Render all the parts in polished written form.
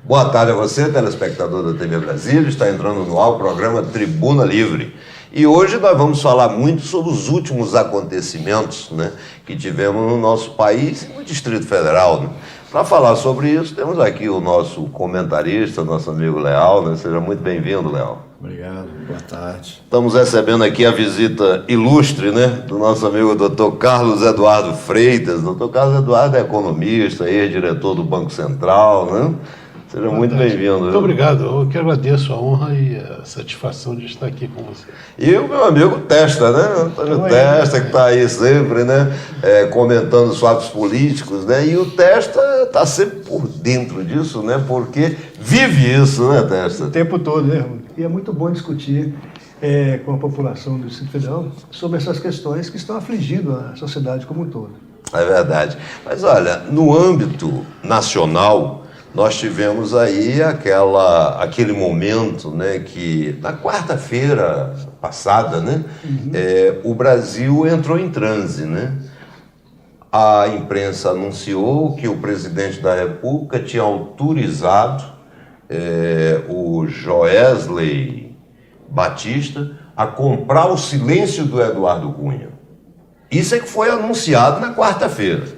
Boa tarde a você, telespectador da TV Brasília. Está entrando no ar o programa Tribuna Livre. E hoje nós vamos falar muito sobre os últimos acontecimentos, né, que tivemos no nosso país e no Distrito Federal. Né? Para falar sobre isso, temos aqui o nosso comentarista, nosso amigo Leal. Né? Seja muito bem-vindo, Leal. Obrigado, boa tarde. Estamos recebendo aqui a visita ilustre, né, do nosso amigo Dr. Carlos Eduardo Freitas. Dr. Carlos Eduardo é economista, ex-diretor do Banco Central, né? Seja muito bem-vindo. Muito obrigado, eu que agradeço a honra e a satisfação de estar aqui com você. E o meu amigo Testa, né? Antônio Testa, que está aí sempre, né? Comentando os fatos políticos, né? E o Testa está sempre por dentro disso, né? Porque vive isso, né, Testa? O tempo todo, né? E é muito bom discutir com a população do Distrito Federal sobre essas questões que estão afligindo a sociedade como um todo. É verdade. Mas olha, no âmbito nacional, nós tivemos aí aquele momento, né, que na quarta-feira passada, né, o Brasil entrou em transe, né? A imprensa anunciou que o presidente da República tinha autorizado o Joesley Batista a comprar o silêncio do Eduardo Cunha. Isso é que foi anunciado na quarta-feira.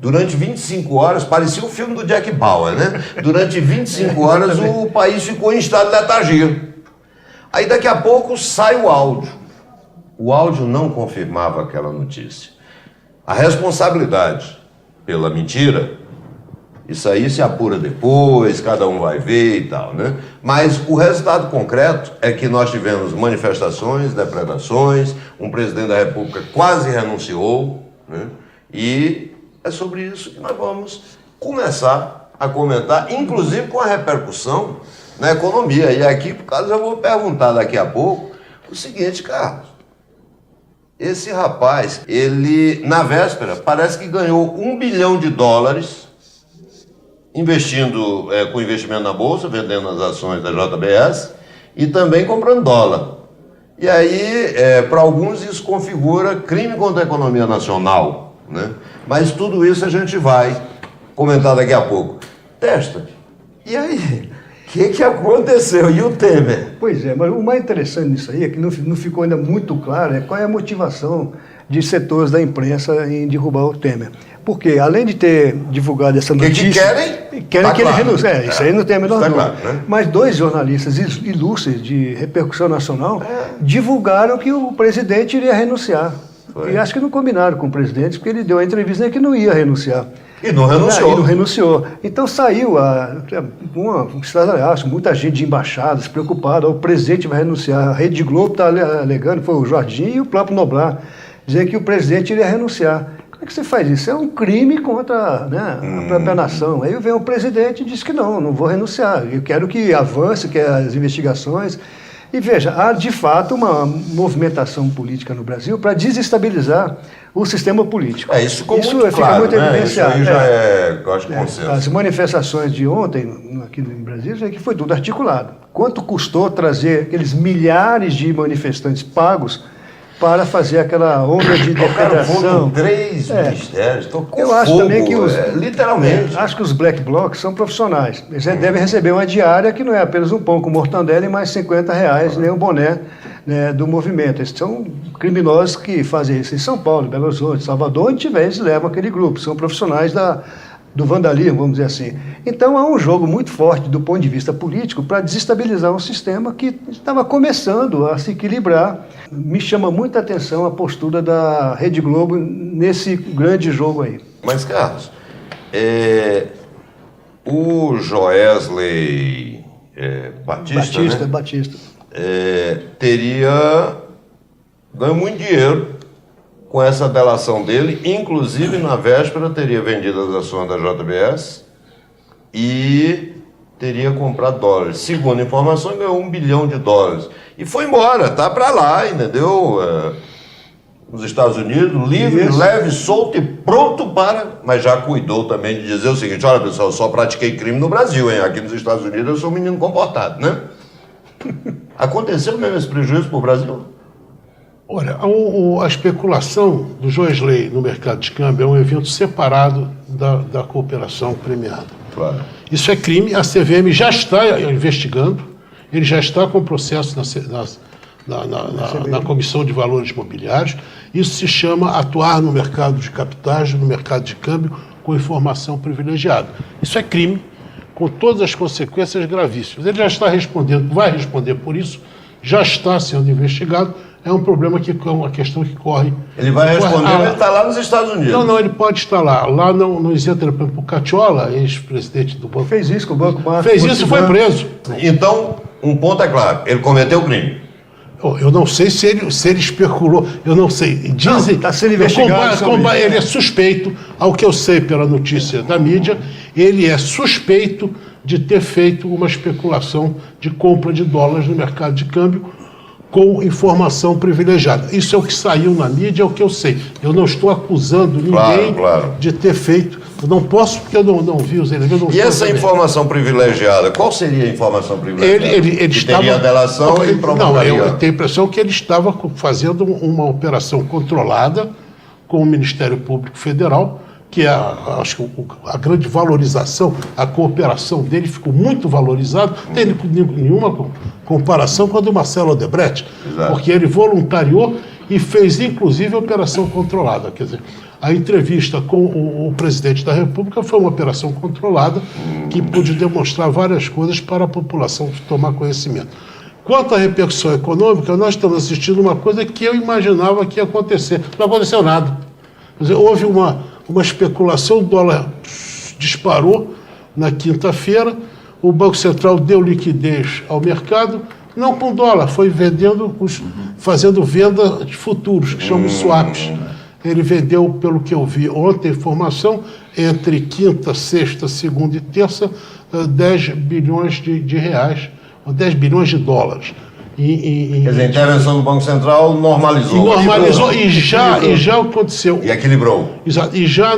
Durante 25 horas, parecia o filme do Jack Bauer, né? Durante 25 horas o país ficou em estado de letargia. Aí daqui a pouco sai o áudio. O áudio não confirmava aquela notícia. A responsabilidade pela mentira, isso aí se apura depois, cada um vai ver e tal, né? Mas o resultado concreto é que nós tivemos manifestações, depredações, um presidente da República quase renunciou, né? E é sobre isso que nós vamos começar a comentar, inclusive com a repercussão na economia. E aqui, por causa, eu vou perguntar daqui a pouco o seguinte, Carlos. Esse rapaz, ele, na véspera, parece que ganhou $1 bilhão investindo com investimento na Bolsa, vendendo as ações da JBS e também comprando dólar. E aí, para alguns, isso configura crime contra a economia nacional, né? Mas tudo isso a gente vai comentar daqui a pouco. Testa, e aí? O que aconteceu? E o Temer? Pois é, mas o mais interessante nisso aí é que não ficou ainda muito claro qual é a motivação de setores da imprensa em derrubar o Temer. Porque, além de ter divulgado essa notícia... Querem tá que ele renuncie. Isso aí não tem a menor dúvida. Claro, né? Mas dois jornalistas ilustres de repercussão nacional divulgaram que o presidente iria renunciar. Foi. E acho que não combinaram com o presidente, porque ele deu a entrevista que não ia renunciar. E não renunciou. E não renunciou. Então saiu muita gente de embaixadas preocupada, o presidente vai renunciar. A Rede Globo está alegando, foi o Jorginho e o próprio Noblar, dizer que o presidente iria renunciar. Como é que você faz isso? É um crime contra, né, a própria nação. Aí vem o presidente e diz que não vou renunciar. Eu quero que avance, que as investigações... E veja, há de fato uma movimentação política no Brasil para desestabilizar o sistema político. Isso ficou muito claro, muito evidenciado. Isso aí já eu acho, consenso. As manifestações de ontem, aqui em Brasília, que foi tudo articulado. Quanto custou trazer aqueles milhares de manifestantes pagos para fazer aquela onda de depredação? 3 ministérios, eu acho fogo, também que literalmente. Acho que os black blocs são profissionais. Eles devem receber uma diária que não é apenas um pão com mortandela e mais R$50, nem o boné, né, do movimento. Eles são criminosos que fazem isso em São Paulo, Belo Horizonte, Salvador, onde tiver, eles levam aquele grupo. São profissionais do vandalismo, vamos dizer assim. Então há um jogo muito forte do ponto de vista político para desestabilizar um sistema que estava começando a se equilibrar. Me chama muita atenção a postura da Rede Globo nesse grande jogo aí. Mas, Carlos, o Joesley Batista teria ganho muito dinheiro com essa delação dele, inclusive na véspera teria vendido as ações da JBS e teria comprado dólares. Segundo informações, ganhou $1 bilhão. E foi embora, tá para lá, entendeu? Nos Estados Unidos, livre, leve, solto e pronto para... Mas já cuidou também de dizer o seguinte, olha pessoal, eu só pratiquei crime no Brasil, hein? Aqui nos Estados Unidos eu sou um menino comportado, né? Aconteceu mesmo esse prejuízo para o Brasil? Olha, a especulação do Joesley no mercado de câmbio é um evento separado da cooperação premiada. Claro. Isso é crime, a CVM já está investigando, ele já está com processo na Comissão de Valores Mobiliários. Isso se chama atuar no mercado de capitais, no mercado de câmbio, com informação privilegiada. Isso é crime, com todas as consequências gravíssimas. Ele já está respondendo, vai responder por isso, já está sendo investigado. É um problema que é uma questão que corre. Ele vai responder, ele está lá nos Estados Unidos. Não, ele pode estar lá. Lá não isenta, por exemplo, o Cacciola, ex-presidente do Banco. Fez isso com o Banco Mar. Fez isso e foi preso. Então, um ponto é claro, ele cometeu crime. Eu não sei se ele especulou, eu não sei. Dizem, está sendo investigado. Ele é suspeito, ao que eu sei pela notícia da mídia, ele é suspeito de ter feito uma especulação de compra de dólares no mercado de câmbio com informação privilegiada. Isso é o que saiu na mídia, é o que eu sei. Eu não estou acusando ninguém de ter feito. Eu não posso, porque eu não vi os elementos. E essa informação privilegiada, qual seria a informação privilegiada? Ele estava... teria delação e provocaria. Não, eu tenho a impressão que ele estava fazendo uma operação controlada com o Ministério Público Federal, que acho que a grande valorização, a cooperação dele ficou muito valorizada, não tem nenhuma comparação com a do Marcelo Odebrecht, porque ele voluntariou e fez, inclusive, a operação controlada. Quer dizer, a entrevista com o presidente da República foi uma operação controlada que pôde demonstrar várias coisas para a população tomar conhecimento. Quanto à repercussão econômica, nós estamos assistindo uma coisa que eu imaginava que ia acontecer. Não aconteceu nada. Quer dizer, houve uma especulação, o dólar disparou na quinta-feira, o Banco Central deu liquidez ao mercado, não com dólar, foi fazendo venda de futuros, que chamam swaps. Ele vendeu, pelo que eu vi ontem, informação, entre quinta, sexta, segunda e terça, 10 bilhões de reais, ou 10 bilhões de dólares. Quer dizer, a intervenção do Banco Central normalizou. E já aconteceu. E equilibrou. Exato. E já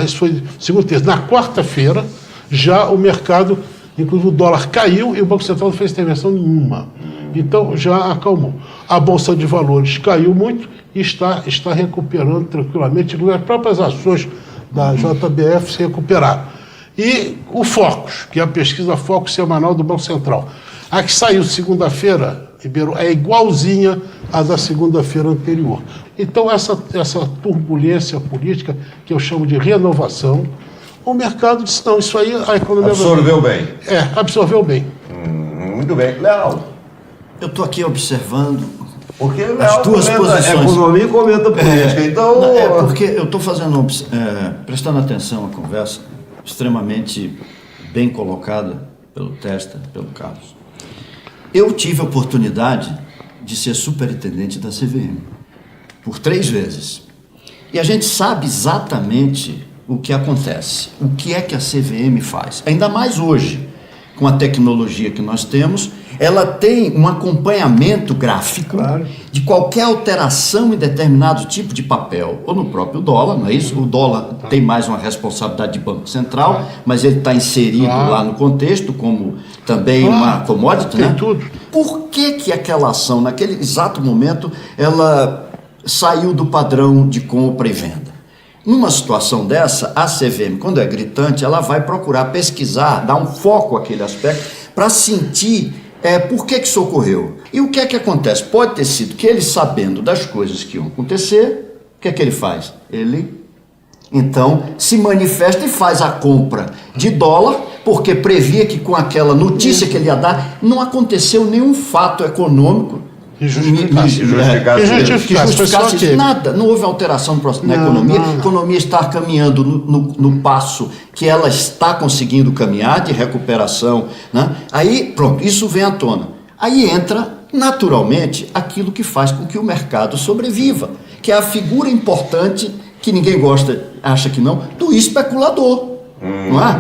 isso foi segundo terço. Na quarta-feira, já o mercado, inclusive o dólar caiu e o Banco Central não fez intervenção nenhuma. Então já acalmou. A Bolsa de Valores caiu muito e está recuperando tranquilamente. As próprias ações da JBF se recuperaram. E o Focus, que é a pesquisa Focus semanal do Banco Central. A que saiu segunda-feira, Ribeiro, é igualzinha à da segunda-feira anterior. Então, essa turbulência política, que eu chamo de renovação, o mercado disse, não, isso aí a economia... Absorveu bem. Absorveu bem. Muito bem. Leal. Eu estou aqui observando porque as duas posições. Economia comenta política, então... porque eu estou prestando atenção à conversa, extremamente bem colocada pelo Testa, pelo Carlos. Eu tive a oportunidade de ser superintendente da CVM por 3 vezes. E a gente sabe exatamente o que acontece, o que é que a CVM faz. Ainda mais hoje, com a tecnologia que nós temos, ela tem um acompanhamento gráfico de qualquer alteração em determinado tipo de papel, ou no próprio dólar, não é isso? O dólar tem mais uma responsabilidade de Banco Central, mas ele está inserido lá no contexto como também uma commodity, né? Tudo. Por que aquela ação, naquele exato momento, ela saiu do padrão de compra e venda? Numa situação dessa, a CVM, quando é gritante, ela vai procurar pesquisar, dar um foco àquele aspecto, para sentir por que isso ocorreu. E o que é que acontece? Pode ter sido que ele, sabendo das coisas que iam acontecer, o que é que ele faz? Ele, então, se manifesta e faz a compra de dólar, porque previa que com aquela notícia que ele ia dar, não aconteceu nenhum fato econômico que justificasse isso. Nada, não houve alteração na economia. A economia está caminhando no passo que ela está conseguindo caminhar, de recuperação, né? Aí, pronto, isso vem à tona. Aí entra, naturalmente, aquilo que faz com que o mercado sobreviva, que é a figura importante, que ninguém gosta, acha que não, do especulador. Não é?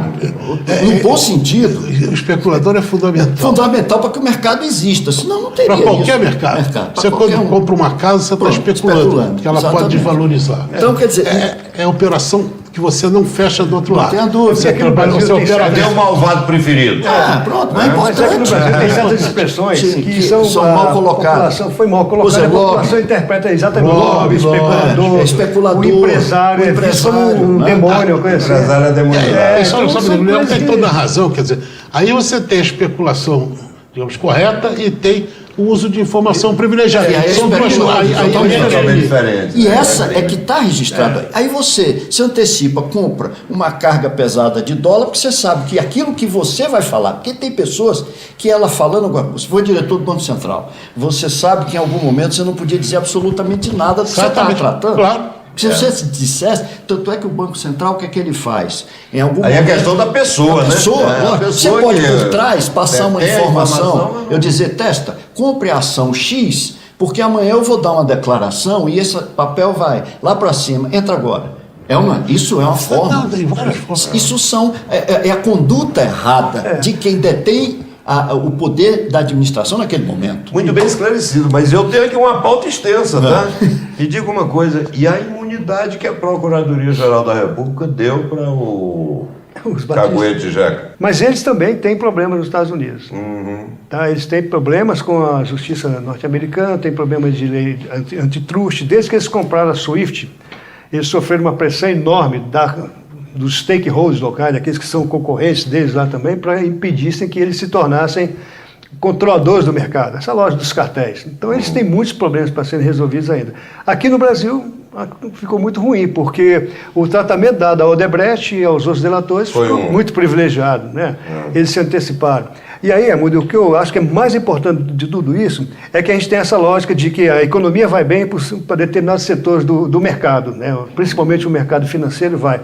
No bom sentido. O especulador é fundamental. Fundamental para que o mercado exista, senão não teria. Para qualquer mercado. Você quando compra uma casa, você está especulando, porque ela pode desvalorizar. Então, quer dizer... É a operação que que você não fecha do outro lado. tenha dúvida. Você Aqui no trabalha, Brasil você tem opera Cadê o malvado preferido? Pronto, não é Mas aqui no importante. Brasil tem certas expressões Sim, que são mal a colocadas. população foi mal colocada, Por a exemplo, população interpreta exatamente lobby, especulador, o empresário, é visto como um né? demônio, uma coisa assim. Empresário é demonizado. Isso então são o Leão coisas tem que- toda a razão, quer dizer, aí você tem a especulação, digamos, correta e tem o uso de informação privilegiada. E aí São duas totalmente Totalmente diferente. E essa é que está registrada. Aí você se antecipa, compra uma carga pesada de dólar, porque você sabe que aquilo que você vai falar, porque tem pessoas que ela falando, agora, você foi diretor do Banco Central, você sabe que em algum momento você não podia dizer absolutamente nada do que você estava Exatamente. tratando. Claro. Se você dissesse, tanto é que o Banco Central, o que é que ele faz? Em algum Aí é momento, questão da pessoa, né? pessoa, É, a você pessoa pode que por trás passar uma tem a informação, não- eu dizer, testa, compre a ação X, porque amanhã eu vou dar uma declaração e esse papel vai lá para cima, entra agora. Isso é uma forma. Não, tem várias formas. Isso é a conduta errada de quem detém o poder da administração naquele momento. Muito bem esclarecido, mas eu tenho aqui uma pauta extensa, tá? E digo uma coisa, e a imunidade que a Procuradoria-Geral da República deu para o Os batistas. Caguete Jeca? Mas eles também têm problemas nos Estados Unidos. Tá? Eles têm problemas com a justiça norte-americana, têm problemas de lei antitruste. Desde que eles compraram a SWIFT, eles sofreram uma pressão enorme dos stakeholders locais, aqueles que são concorrentes deles lá também, para impedissem que eles se tornassem controladores do mercado, essa loja dos cartéis. Então eles têm muitos problemas para serem resolvidos ainda. Aqui no Brasil ficou muito ruim, porque o tratamento dado ao Odebrecht e aos outros delatores Foi ficou muito privilegiado, né? Eles se anteciparam. E aí, Amudio, o que eu acho que é mais importante de tudo isso é que a gente tem essa lógica de que a economia vai bem para determinados setores do mercado, né? Principalmente o mercado financeiro vai.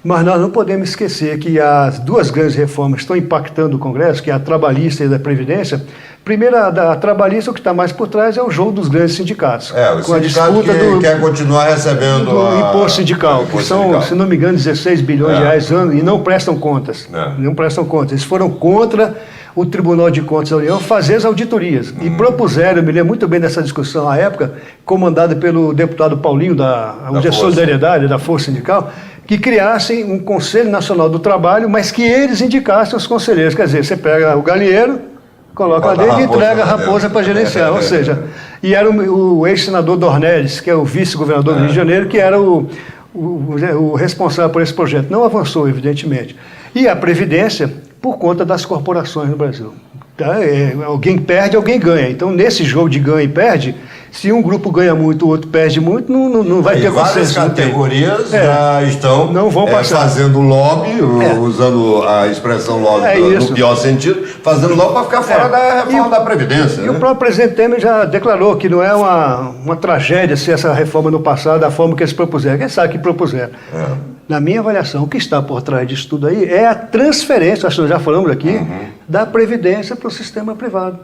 Mas nós não podemos esquecer que as duas grandes reformas que estão impactando o Congresso, que é a trabalhista e a da Previdência. Primeiro, a trabalhista, o que está mais por trás é o jogo dos grandes sindicatos. O com a sindicato disputa quer continuar recebendo do imposto sindical, que são, se não me engano, 16 bilhões de reais ano, e não prestam contas. Não prestam contas. Eles foram contra o Tribunal de Contas da União fazer as auditorias. E propuseram, eu me lembro muito bem dessa discussão à época, comandada pelo deputado Paulinho, da Solidariedade, da Força Sindical, que criassem um Conselho Nacional do Trabalho, mas que eles indicassem os conselheiros. Quer dizer, você pega o galinheiro, coloca lá dentro e entrega a raposa para gerenciar. Ou seja, e era o ex-senador Dornelles, que é o vice-governador do Rio de Janeiro, que era o responsável por esse projeto. Não avançou, evidentemente. E a Previdência, por conta das corporações no Brasil. Tá? Alguém perde, alguém ganha. Então, nesse jogo de ganha e perde, se um grupo ganha muito, o outro perde muito, não vai ter várias consenso. categorias já estão não vão passar. fazendo lobby, usando a expressão lobby no pior sentido, fazendo lobby para ficar fora da reforma da Previdência. E o próprio presidente Temer já declarou que não é uma tragédia se essa reforma no passado, da forma que eles propuseram. Quem sabe que propuseram? Na minha avaliação, o que está por trás disso tudo aí é a transferência, acho que nós já falamos aqui, da Previdência para o sistema privado.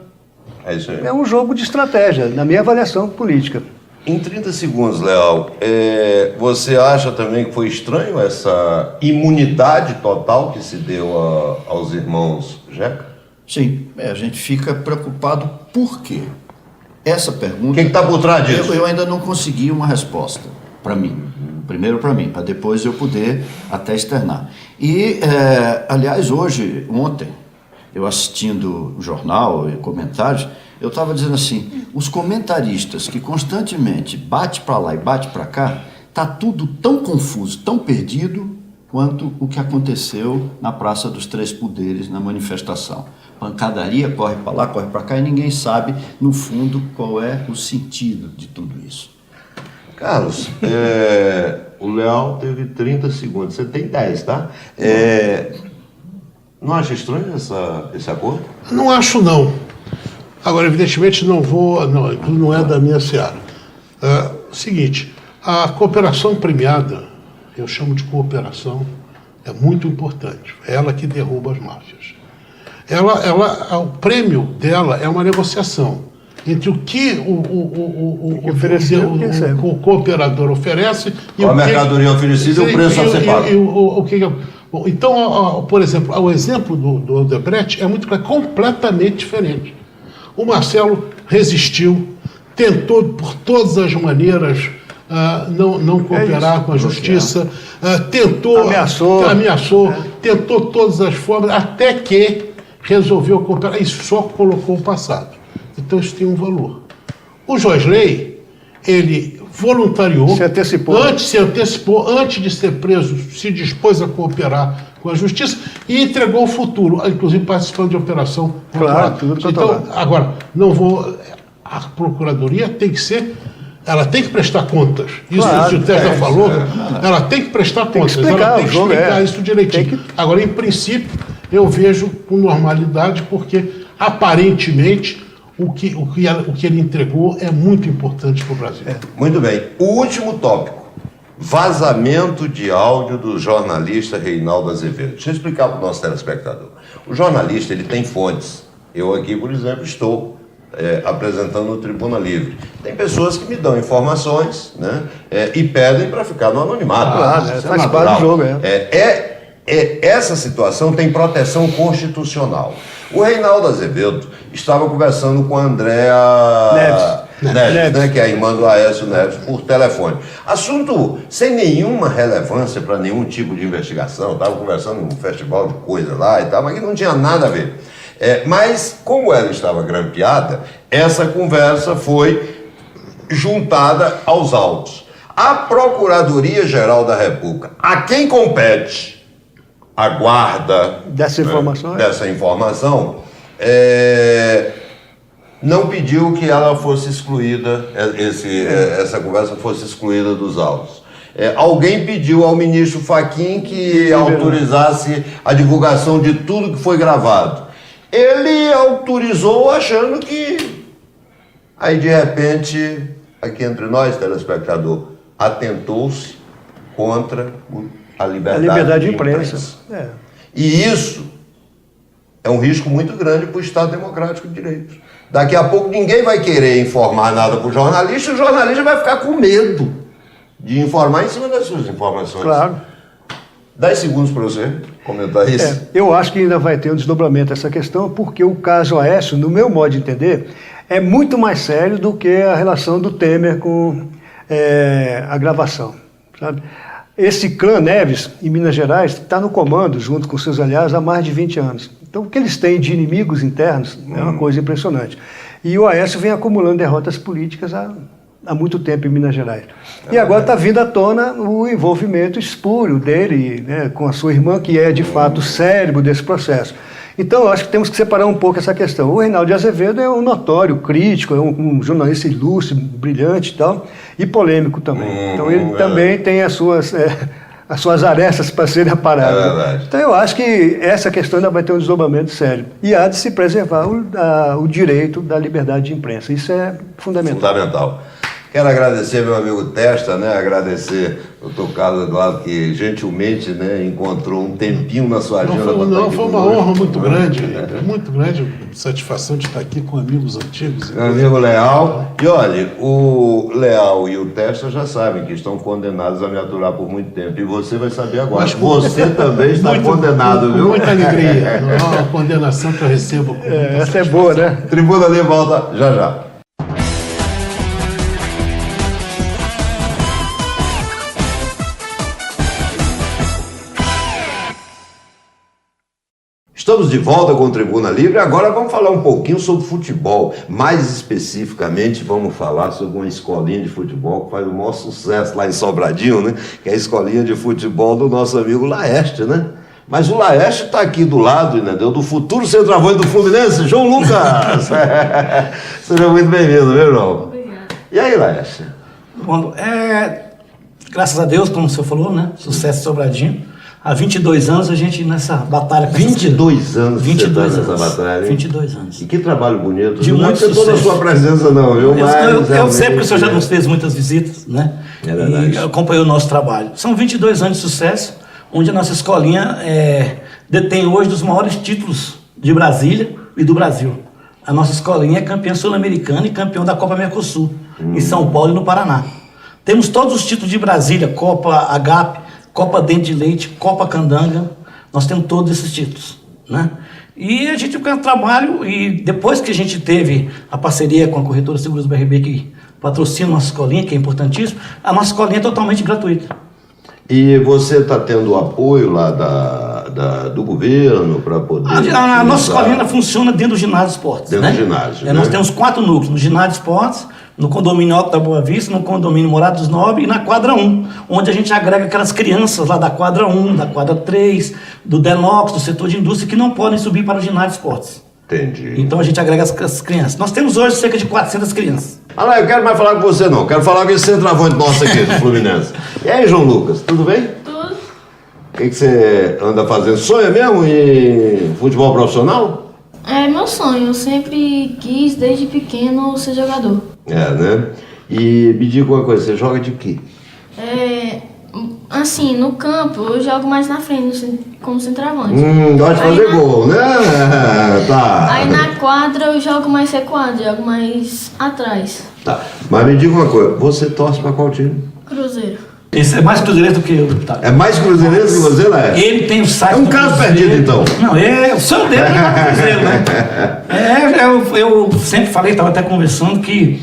É isso aí. É um jogo de estratégia, na minha avaliação política. Em 30 segundos, Leal, você acha também que foi estranho essa imunidade total que se deu aos irmãos Jeca? Sim, a gente fica preocupado por quê? Essa pergunta... Quem está por trás disso? Eu ainda não consegui uma resposta para mim. Primeiro para mim, para depois eu poder até externar. E, aliás, ontem, eu assistindo o jornal e comentários, eu estava dizendo assim, os comentaristas que constantemente bate para lá e bate para cá, está tudo tão confuso, tão perdido, quanto o que aconteceu na Praça dos Três Poderes, na manifestação. Pancadaria, corre para lá, corre para cá, e ninguém sabe, no fundo, qual é o sentido de tudo isso. Carlos, o Leal teve 30 segundos, você tem 10, tá? Não acha estranho esse acordo? Não acho, não. Agora, evidentemente, não é da minha seara. Seguinte, a cooperação premiada, eu chamo de cooperação, é muito importante. É ela que derruba as máfias. O prêmio dela é uma negociação entre o que o cooperador oferece e a mercadoria oferecida e o preço a ser pago. Então, por exemplo, o exemplo do Odebrecht é completamente diferente. O Marcelo resistiu, tentou por todas as maneiras não cooperar com a justiça, tentou, ameaçou, tentou todas as formas, até que resolveu cooperar e só colocou o passado. Então isso tem um valor. O Joesley, ele voluntariou, se antecipou, antes de ser preso, se dispôs a cooperar com a justiça e entregou o futuro, inclusive participando de operação. Claro, tudo controlado. Então, agora, a Procuradoria tem que ser, ela tem que prestar contas. Isso que o Testa falou, ela tem que prestar contas, ela tem que explicar isso direitinho. Agora, em princípio, eu vejo com normalidade, porque aparentemente o que ele entregou é muito importante para o Brasil. Muito bem. O último tópico. Vazamento de áudio do jornalista Reinaldo Azevedo. Deixa eu explicar para o nosso telespectador. O jornalista, ele tem fontes. Eu aqui, por exemplo, estou apresentando no Tribuna Livre. Tem pessoas que me dão informações, né, e pedem para ficar no anonimato. Faz parte do jogo. Essa situação tem proteção constitucional. O Reinaldo Azevedo estava conversando com a Andréa Neves, né, que é a irmã do Aécio Neves, por telefone. Assunto sem nenhuma relevância para nenhum tipo de investigação. Estava conversando num festival de coisa lá e tal, mas que não tinha nada a ver. Mas, como ela estava grampeada, essa conversa foi juntada aos autos. A Procuradoria-Geral da República, a quem compete a guarda dessa informação, não pediu que ela fosse excluída, essa conversa fosse excluída dos autos. Alguém pediu ao ministro Fachin que autorizasse a divulgação de tudo que foi gravado. Ele autorizou achando que... Aí, de repente, aqui entre nós, telespectador, atentou-se contra a liberdade de imprensa. E isso é um risco muito grande para o Estado Democrático de Direito. Daqui a pouco ninguém vai querer informar nada para o jornalista, e o jornalista vai ficar com medo de informar em cima das suas informações. Claro. 10 segundos para você comentar isso. Eu acho que ainda vai ter um desdobramento dessa questão, porque o caso Aécio, no meu modo de entender, é muito mais sério do que a relação do Temer com a gravação, sabe? Esse clã Neves, em Minas Gerais, está no comando, junto com seus aliados, há mais de 20 anos. Então, o que eles têm de inimigos internos é uma coisa impressionante. E o Aécio vem acumulando derrotas políticas há muito tempo em Minas Gerais. E agora está vindo à tona o envolvimento espúrio dele, né, com a sua irmã, que é, de fato, o cérebro desse processo. Então, eu acho que temos que separar um pouco essa questão. O Reinaldo Azevedo é um notório crítico, é um jornalista ilustre, brilhante e tal, e polêmico também. Então, ele também tem as suas arestas para serem aparadas. Então, eu acho que essa questão ainda vai ter um desdobramento sério. E há de se preservar o direito da liberdade de imprensa. Isso é fundamental. Quero agradecer meu amigo Testa, né? Agradecer o Dr. Carlos Eduardo, que gentilmente, né, encontrou um tempinho na sua agenda. Foi uma honra muito grande, satisfação de estar aqui com amigos antigos. Meu amigo Leal. E olha, o Leal e o Testa já sabem que estão condenados a me aturar por muito tempo. E você vai saber agora. Mas você também está condenado, viu? Com muita alegria. A condenação que eu recebo. Essa é boa, né? Tribuna Livre volta já. Estamos de volta com o Tribuna Livre. Agora vamos falar um pouquinho sobre futebol. Mais especificamente, vamos falar sobre uma escolinha de futebol que faz o maior sucesso lá em Sobradinho, né? Que é a escolinha de futebol do nosso amigo Laeste, né? Mas o Laeste está aqui do lado, entendeu? Do futuro centroavante do Fluminense, João Lucas. Seja muito bem-vindo, viu, João? Obrigada. E aí, Laeste? Bom, graças a Deus, como o senhor falou, né? Sucesso Sobradinho. Há 22 anos a gente nessa batalha... 22 anos 22 nessa anos. batalha, hein? 22 anos. E que trabalho bonito. De não muito é toda a sucesso. sua presença não, viu? Eu sei porque o senhor já nos fez muitas visitas, né? É verdade. E acompanhou o nosso trabalho. São 22 anos de sucesso, onde a nossa escolinha detém hoje dos maiores títulos de Brasília e do Brasil. A nossa escolinha é campeã sul-americana e campeão da Copa Mercosul, em São Paulo e no Paraná. Temos todos os títulos de Brasília, Copa Agape, Copa Dente de Leite, Copa Candanga, nós temos todos esses títulos, né? E a gente faz trabalho, e depois que a gente teve a parceria com a corretora Seguros BRB, que patrocina a nossa escolinha, que é importantíssimo, a nossa escolinha é totalmente gratuita. E você está tendo apoio lá do governo para poder... A nossa escolinha funciona dentro do ginásio Esportes. Dentro né? do ginásio, Nós né? temos 4 núcleos, no ginásio Esportes, no condomínio Alto da Boa Vista, no condomínio Morada dos Nobres e na quadra 1, onde a gente agrega aquelas crianças lá da quadra 1, da quadra 3, do Denox, do setor de indústria, que não podem subir para o ginásio Esportes. Entendi. Então a gente agrega as crianças. Nós temos hoje cerca de 400 crianças. Ah, não, eu quero mais falar com você não. Quero falar com esse centroavante nosso aqui, do Fluminense. E aí, João Lucas, tudo bem? Tudo. O que você anda fazendo? Sonha mesmo em futebol profissional? É meu sonho, eu sempre quis, desde pequeno, ser jogador. É, né? E me diga uma coisa, você joga de quê? Assim, no campo, eu jogo mais na frente, como centroavante. Gosta de Aí fazer na- gol, né? Tá. Aí na quadra eu jogo mais recuado, jogo mais atrás. Tá. Mas me diga uma coisa, você torce pra qual time? Cruzeiro. Esse é mais cruzeirense do que eu, deputado. É mais cruzeirense que você, né? Ele tem o site. É um do caso Cruzeiro. perdido, então. Não, o sonho dele é jogar no Cruzeiro, né? Eu sempre falei, estava até conversando, que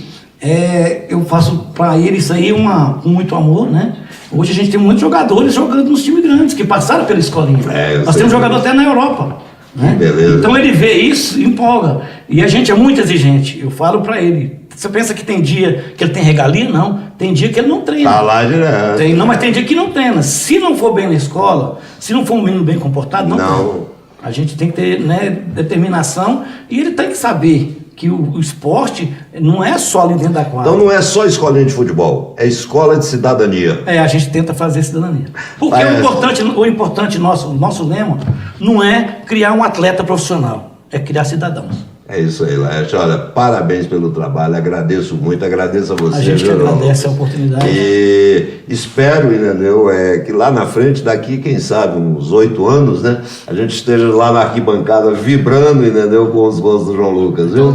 eu faço para ele isso aí com muito amor, né? Hoje a gente tem muitos jogadores jogando nos times grandes, que passaram pela escolinha. Eu Nós sei temos jogador disso. até na Europa. Né? Beleza. Então ele vê isso e empolga. E a gente é muito exigente. Eu falo para ele. Você pensa que tem dia que ele tem regalia? Não. Tem dia que ele não treina. Tá lá direto. Não, mas tem dia que não treina. Se não for bem na escola, se não for um menino bem comportado, não. Não. treina. A gente tem que ter, né, determinação e ele tem que saber que o esporte não é só ali dentro da quadra. Então não é só escolinha de futebol, é escola de cidadania. A gente tenta fazer cidadania. Porque Parece. o importante nosso lema não é criar um atleta profissional, é criar cidadãos. É isso aí, Laerte. Olha, parabéns pelo trabalho, agradeço muito, agradeço a você. A gente que viu, agradece a oportunidade. E espero, entendeu, que lá na frente, daqui, quem sabe, uns 8 anos, né, a gente esteja lá na arquibancada vibrando, entendeu, com os gols do João Lucas, viu?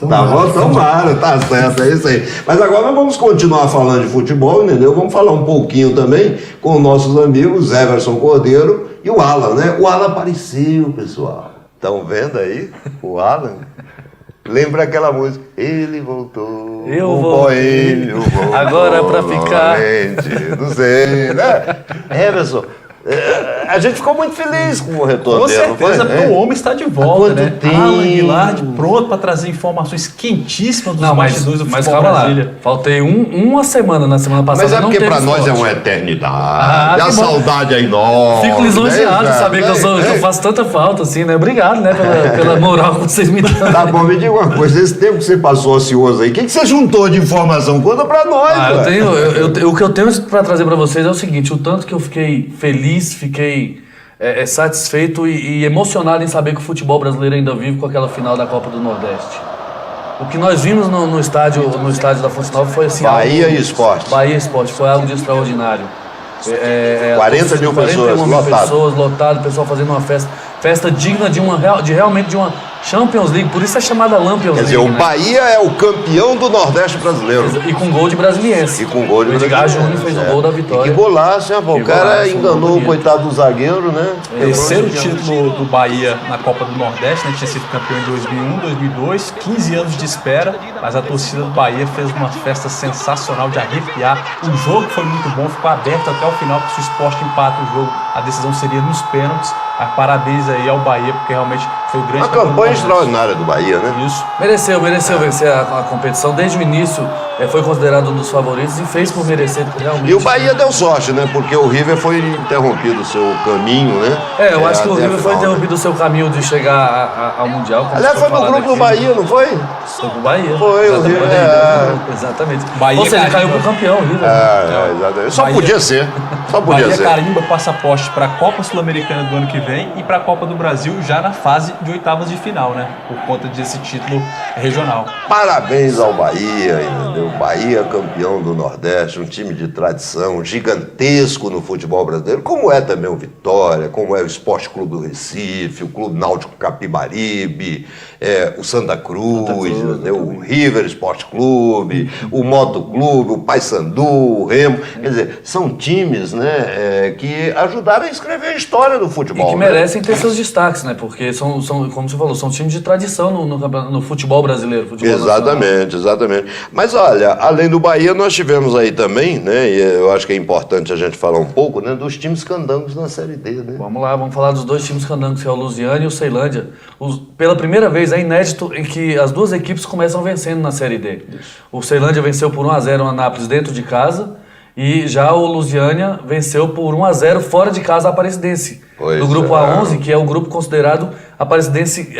Tá bom? Tomara, tá certo, é isso aí. Mas agora nós vamos continuar falando de futebol, entendeu? Vamos falar um pouquinho também com nossos amigos Everson Cordeiro e o Alan, né? O Alan apareceu, pessoal. Estão vendo aí o Alan? Lembra aquela música? Ele voltou. Eu o voltei. Boêmio voltou Agora pra ficar. novamente. Não sei, né? Everson, a gente ficou muito feliz com o retorno Com dele, não foi? certeza, porque o homem está de Há volta, quanto né? tempo? Alan Guilard pronto para trazer informações quentíssimas dos Não, bastidores do mas futebol calma lá. Brasília. Faltei uma semana na semana passada. Mas é não porque teve pra nós é esporte. uma eternidade. Ah, a que bom. saudade é enorme. Fico lisonjeado né, de saber que eu né? faço tanta falta, assim, né? Obrigado, né, pela moral que vocês me dão. Tá bom, me diga uma coisa, esse tempo que você passou ocioso aí, o que você juntou de informação? Conta pra nós, Ah, ué. o que eu tenho pra trazer pra vocês é o seguinte: o tanto que eu fiquei feliz, fiquei satisfeito e emocionado em saber que o futebol brasileiro ainda vive com aquela final da Copa do Nordeste. O que nós vimos no estádio da Fonte Nova foi assim. Bahia e Esporte. Bahia e Esporte, foi algo de extraordinário. 40 mil pessoas, 41 mil lotado. pessoas, lotado, o pessoal fazendo uma festa digna realmente de uma Champions League, por isso é chamada Lampions Quer League. dizer, o né? Bahia é o campeão do Nordeste brasileiro. E com gol de brasiliense. E com gol de O Edgar brasileiro, Júnior fez é. o gol da E vitória. que golaço, hein, pô? O Que cara golaço, um enganou gol o bonito. coitado do zagueiro, né? Terceiro título do Bahia na Copa do Nordeste, né? Tinha sido campeão em 2001, 2002, 15 anos de espera, mas a torcida do Bahia fez uma festa sensacional de arrepiar. O jogo foi muito bom, ficou aberto até o final, porque se o Sport empata o jogo, a decisão seria nos pênaltis. Mas parabéns aí ao Bahia, porque realmente foi o grande Uma campeão do campanha Nordeste. extraordinária do Bahia, né? Isso. Mereceu vencer a competição. Desde o início foi considerado um dos favoritos e fez por merecer realmente. E o Bahia deu sorte, né? Porque o River foi interrompido o seu caminho, né? Eu acho que o até a River foi final, né? interrompido o seu caminho de chegar ao Mundial. como Aliás, foi foi no falado grupo do aqui. Bahia, não foi? Foi pro Bahia. Foi, o Exatamente. River, Exatamente. Bahia Ou seja, caiu. caiu pro campeão, o River. Exatamente. Só Bahia- podia ser. Só podia Bahia ser. carimba passaporte para a Copa Sul-Americana do ano que vem e para a Copa do Brasil já na fase de oitavas de final, né? Por conta desse título regional. Parabéns ao Bahia, entendeu? Bahia campeão do Nordeste, um time de tradição gigantesco no futebol brasileiro, como é também o Vitória, como é o Esporte Clube do Recife, o Clube Náutico Capibaribe, o Santa Cruz, entendeu? O River Esporte Clube, o Moto Clube, o Paysandu, o Remo. Quer dizer, são times, né, que ajudaram a escrever a história do E futebol. que né? merecem ter seus destaques, né? Porque são, como você falou, são times de tradição no futebol brasileiro. Futebol nacional. Exatamente. Mas olha, olha, além do Bahia, nós tivemos aí também, né? E eu acho que é importante a gente falar um pouco, né? Dos times candangos na Série D, né? Vamos lá, vamos falar dos dois times candangos, que é o Lusiana e o Ceilândia. Pela primeira vez, é inédito em que as duas equipes começam vencendo na Série D. O Ceilândia venceu por 1-0 o Anápolis dentro de casa, e já o Lusiânia venceu por 1-0 fora de casa a Aparecidense. Do grupo A11, que é o grupo considerado a Aparecidense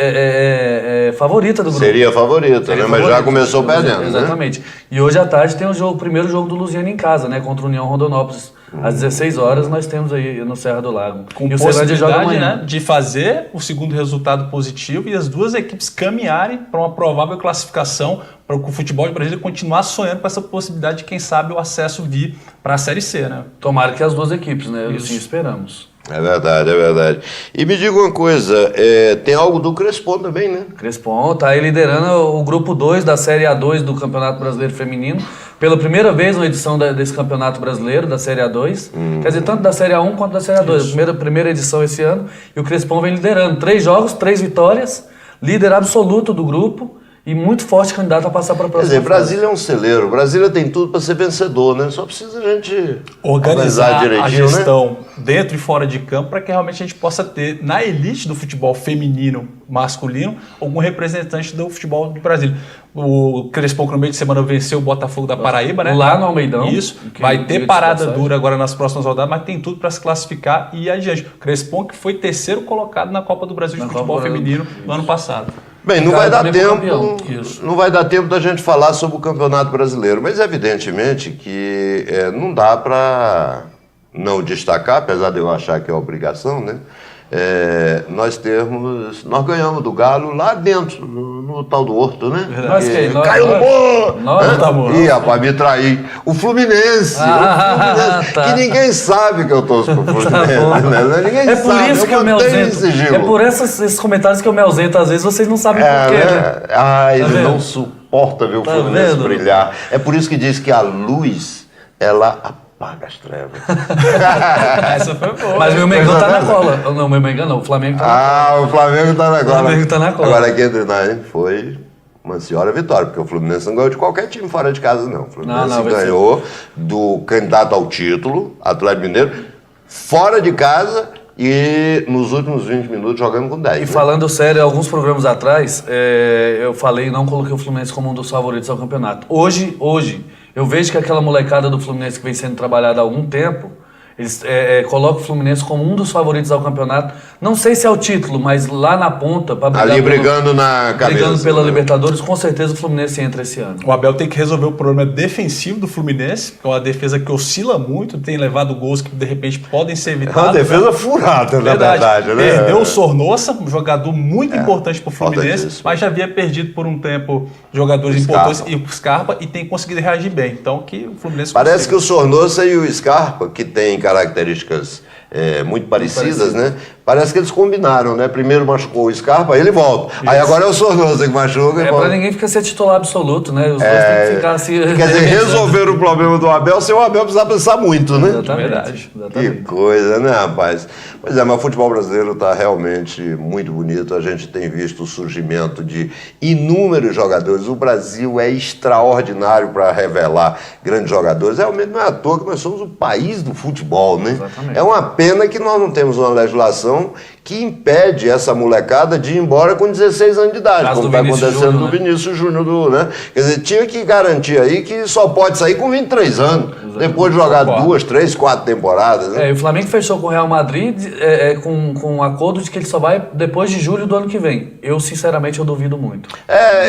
favorita do grupo. Seria favorita, né? Mas já começou perdendo, exatamente. Né? E hoje à tarde tem o primeiro jogo do Lusiana em casa, né? Contra o União Rondonópolis. Às 16 horas nós temos aí no Serra do Lago. Com e o Ceilândia joga amanhã, né, de fazer o segundo resultado positivo e as duas equipes caminharem para uma provável classificação para o futebol de Brasília continuar sonhando com essa possibilidade de, quem sabe, o acesso vir para a Série C, né? Tomara que as duas equipes, né? Assim esperamos. É verdade, é verdade. E me diga uma coisa, tem algo do Crespon também, né? Crespon está aí liderando o grupo 2 da Série A2 do Campeonato Brasileiro Feminino. Pela primeira vez na edição desse Campeonato Brasileiro, da Série A2. Quer dizer, tanto da Série A1 quanto da Série A2. Primeira edição esse ano. E o Crespon vem liderando. 3 jogos, 3 vitórias. Líder absoluto do grupo. E muito forte candidato a passar para a próxima. Quer dizer, Brasília é um celeiro. Brasília tem tudo para ser vencedor, né? Só precisa a gente organizar direitinho, a gestão, né? Dentro e fora de campo, para que realmente a gente possa ter, na elite do futebol feminino, masculino, algum representante do futebol de Brasília. O Crespon, que no meio de semana venceu o Botafogo da Paraíba, né? Lá no Almeidão. Isso. Vai ter parada dura agora nas próximas rodadas, mas tem tudo para se classificar e ir adiante. O Crespon, que foi terceiro colocado na Copa do Brasil de Futebol Feminino no ano passado. Bem, não vai dar tempo da gente falar sobre o Campeonato Brasileiro, mas evidentemente que não dá para não destacar, apesar de eu achar que é obrigação, né? Nós ganhamos do Galo lá dentro, no tal do Horto, né? Caiu no morro! Ih, rapaz, me traí. O Fluminense, que ninguém sabe que eu torço pro Fluminense, né? Ninguém sabe. Por isso que eu me ausento. É por esses comentários que eu me ausento, às vezes vocês não sabem por quê, né? Ele não suporta ver o Fluminense brilhar. É por isso que diz que a luz, ela apaga as trevas. Essa foi boa. Mas meu Mengão tá na cola. Não, meu Mengão não, o Flamengo tá na cola. O Flamengo tá na cola. O Flamengo tá na cola. Agora aqui entre nós foi uma senhora vitória, porque o Fluminense não ganhou de qualquer time fora de casa, não. O Fluminense ganhou do candidato ao título, Atlético Mineiro, fora de casa e nos últimos 20 minutos jogando com 10. E falando sério, alguns programas atrás, eu falei, não coloquei o Fluminense como um dos favoritos ao campeonato. Hoje, eu vejo que aquela molecada do Fluminense que vem sendo trabalhada há algum tempo, eles colocam o Fluminense como um dos favoritos ao campeonato. Não sei se é o título, mas lá na ponta, para brigando na cabeça. Brigando pela Libertadores, com certeza o Fluminense entra esse ano. O Abel tem que resolver o problema defensivo do Fluminense, que é uma defesa que oscila muito, tem levado gols que de repente podem ser evitados. É uma defesa furada, na verdade, né? Perdeu o Sornosa, um jogador muito importante para o Fluminense, mas já havia perdido por um tempo jogadores importantes e o Scarpa, e tem conseguido reagir bem. Então que o Fluminense parece que o Sornosa e o Scarpa, que tem características muito parecidas, né? Parece que eles combinaram, né? Primeiro machucou o Scarpa, aí ele volta. Isso. Aí agora é o Sornosa que machuca. Pra ninguém ficar ser titular absoluto, né? Os dois têm que ficar assim. Quer dizer, resolver o problema do Abel sem o Abel precisar pensar muito, né? Exatamente. Que coisa, né, rapaz? Pois é, mas o futebol brasileiro está realmente muito bonito. A gente tem visto o surgimento de inúmeros jogadores. O Brasil é extraordinário para revelar grandes jogadores. Realmente não é à toa que nós somos o país do futebol, né? Exatamente. É uma pena que nós não temos uma legislação que impede essa molecada de ir embora com 16 anos de idade, como está acontecendo no Vinícius Júnior, né? Quer dizer, tinha que garantir aí que só pode sair com 23 anos, depois de jogar 2, 3, 4 temporadas. Né? E o Flamengo fechou com o Real Madrid com um acordo de que ele só vai depois de julho do ano que vem. Eu, sinceramente, eu duvido muito.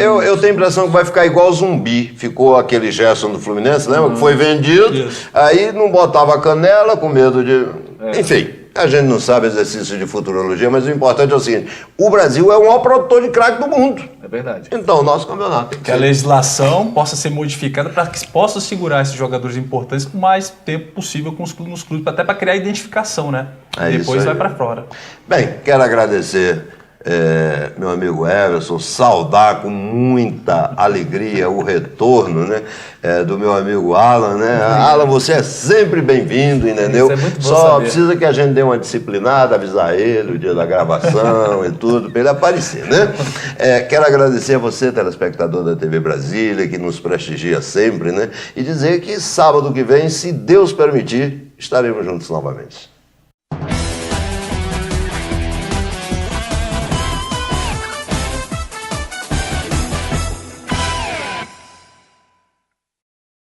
Eu tenho a impressão que vai ficar igual Zumbi. Ficou aquele Gerson do Fluminense, lembra? Que foi vendido, aí não botava a canela com medo de... Enfim... A gente não sabe exercício de futurologia, mas o importante é o seguinte: o Brasil é o maior produtor de craque do mundo. É verdade. Então, o nosso campeonato. Que a legislação possa ser modificada para que possa segurar esses jogadores importantes o mais tempo possível nos clubes, até para criar identificação, né? E depois vai para fora. Bem, quero agradecer meu amigo Everson, saudar com muita alegria o retorno, né, do meu amigo Alan, né? Alan, você é sempre bem-vindo, entendeu? Isso é muito bom Só saber. precisa que a gente dê uma disciplinada, avisar ele o dia da gravação e tudo, para ele aparecer, né? Quero agradecer a você, telespectador da TV Brasília, que nos prestigia sempre, né? E dizer que sábado que vem, se Deus permitir, estaremos juntos novamente.